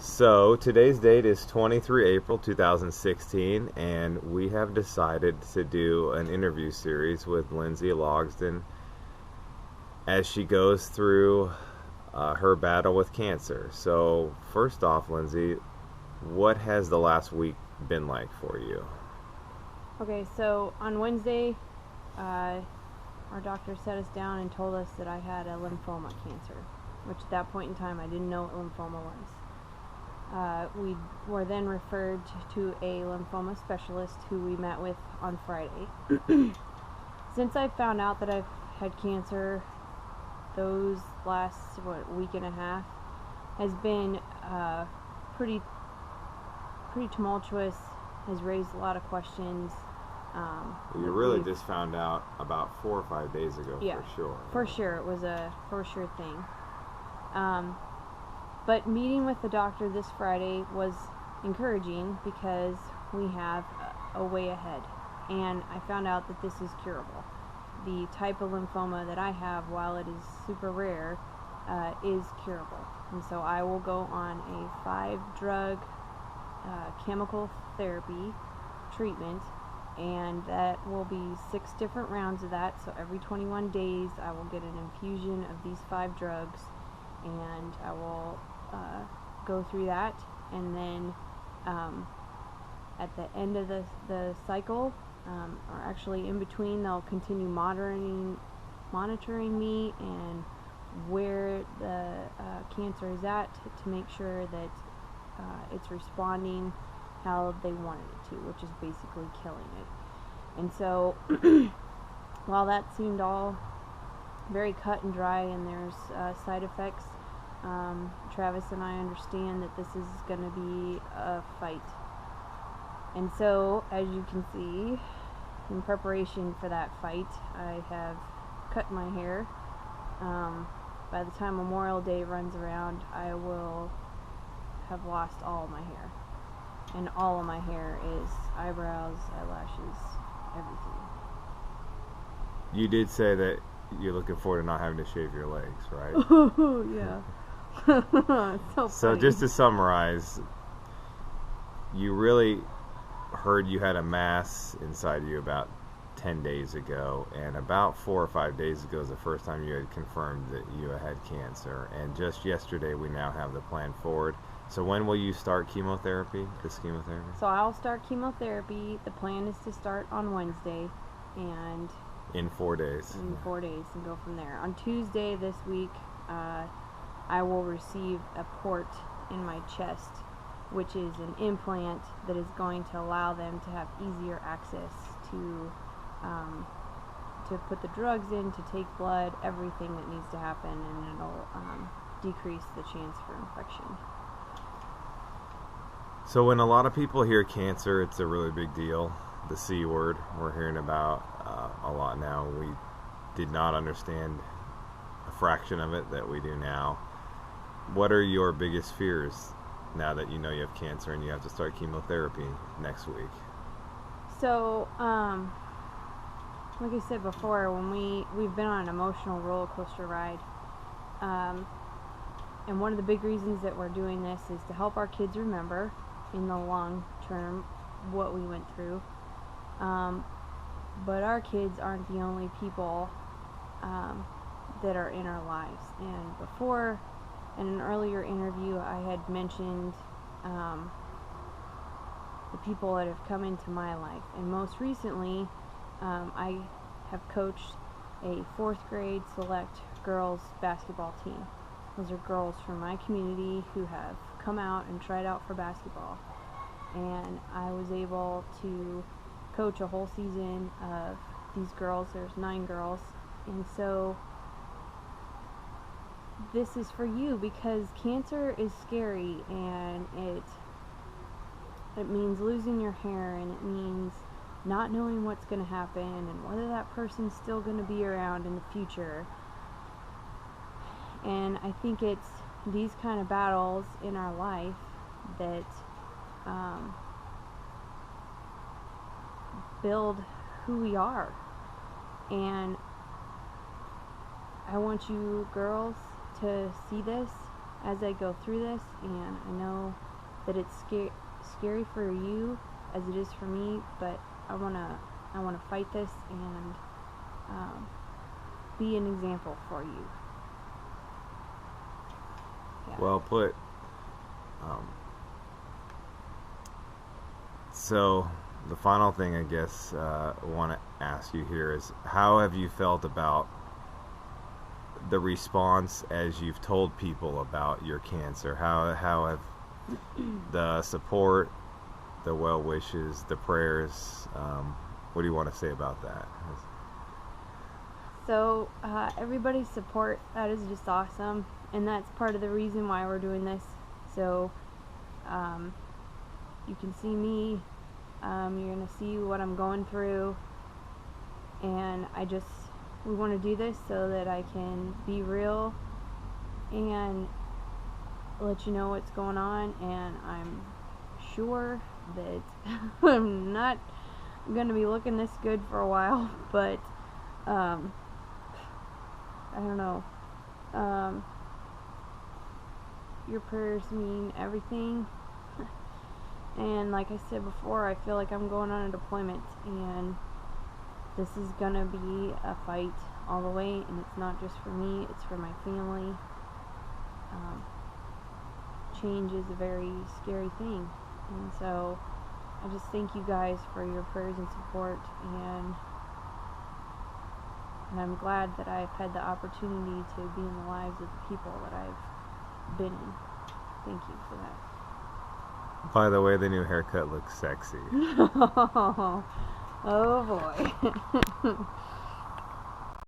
So today's date is 23 April 2016, and we have decided to do an interview series with Lindsay Logsdon as she goes through her battle with cancer. So first off, Lindsay, what has the last week been like for you? Okay, so on Wednesday, our doctor set us down and told us that I had a lymphoma cancer, which at that point in time I didn't know what lymphoma was. We were then referred to a lymphoma specialist who we met with on Friday. Since I found out that I've had cancer, those last week and a half has been pretty tumultuous. Has raised a lot of questions. You really just found out about 4 or 5 days ago, yeah, for sure. For sure, it was a for sure thing. But meeting with the doctor this Friday was encouraging because we have a way ahead. And I found out that this is curable. The type of lymphoma that I have, while it is super rare, is curable. And so I will go on a 5-drug chemical therapy treatment, and that will be 6 different rounds of that. So every 21 days I will get an infusion of these 5 drugs, and I will go through that, and then at the end of the cycle, or actually in between, they'll continue monitoring me and where the cancer is at to make sure that it's responding how they wanted it to, which is basically killing it. And so while that seemed all very cut and dry and there's side effects, Travis and I understand that this is going to be a fight. And so, as you can see, in preparation for that fight, I have cut my hair. By the time Memorial Day runs around, I will have lost all of my hair. And all of my hair is eyebrows, eyelashes, everything. You did say that you're looking forward to not having to shave your legs, right? Oh, yeah. So just to summarize, you really heard you had a mass inside you about 10 days ago, and about 4 or 5 days ago is the first time you had confirmed that you had cancer, and just yesterday we now have the plan forward. So when will you start chemotherapy, this chemotherapy? So I'll start chemotherapy. The plan is to start on Wednesday, and in 4 days. In 4 days, and go from there. On Tuesday this week, I will receive a port in my chest, which is an implant that is going to allow them to have easier access to put the drugs in, to take blood, everything that needs to happen, and it'll decrease the chance for infection. So when a lot of people hear cancer, it's a really big deal. The C word we're hearing about a lot now. We did not understand a fraction of it that we do now. What are your biggest fears now that you know you have cancer and you have to start chemotherapy next week? So, like I said before, when we've been on an emotional roller coaster ride, and one of the big reasons that we're doing this is to help our kids remember in the long term what we went through. But our kids aren't the only people that are in our lives. And before, in an earlier interview, I had mentioned the people that have come into my life. And most recently, I have coached a 4th grade select girls basketball team. Those are girls from my community who have come out and tried out for basketball. And I was able to coach a whole season of these girls. There's 9 girls. And so this is for you, because cancer is scary, and it means losing your hair, and it means not knowing what's going to happen and whether that person's still going to be around in the future. And I think it's these kind of battles in our life that build who we are. And I want you girls to see this as I go through this, and I know that it's scary for you as it is for me, but I wanna fight this and be an example for you. Yeah. Well put. So the final thing I guess I want to ask you here is, how have you felt about the response as you've told people about your cancer? How have the support, the well wishes, the prayers, what do you want to say about that? So everybody's support, that is just awesome, and that's part of the reason why we're doing this. So you can see me, you're going to see what I'm going through, and we want to do this so that I can be real and let you know what's going on, and I'm sure that I'm not going to be looking this good for a while, but I don't know. Your prayers mean everything. And like I said before, I feel like I'm going on a deployment, and this is gonna be a fight all the way, and it's not just for me, it's for my family. Change is a very scary thing, and so I just thank you guys for your prayers and support, and I'm glad that I've had the opportunity to be in the lives of the people that I've been in. Thank you for that. By the way, the new haircut looks sexy. Oh boy.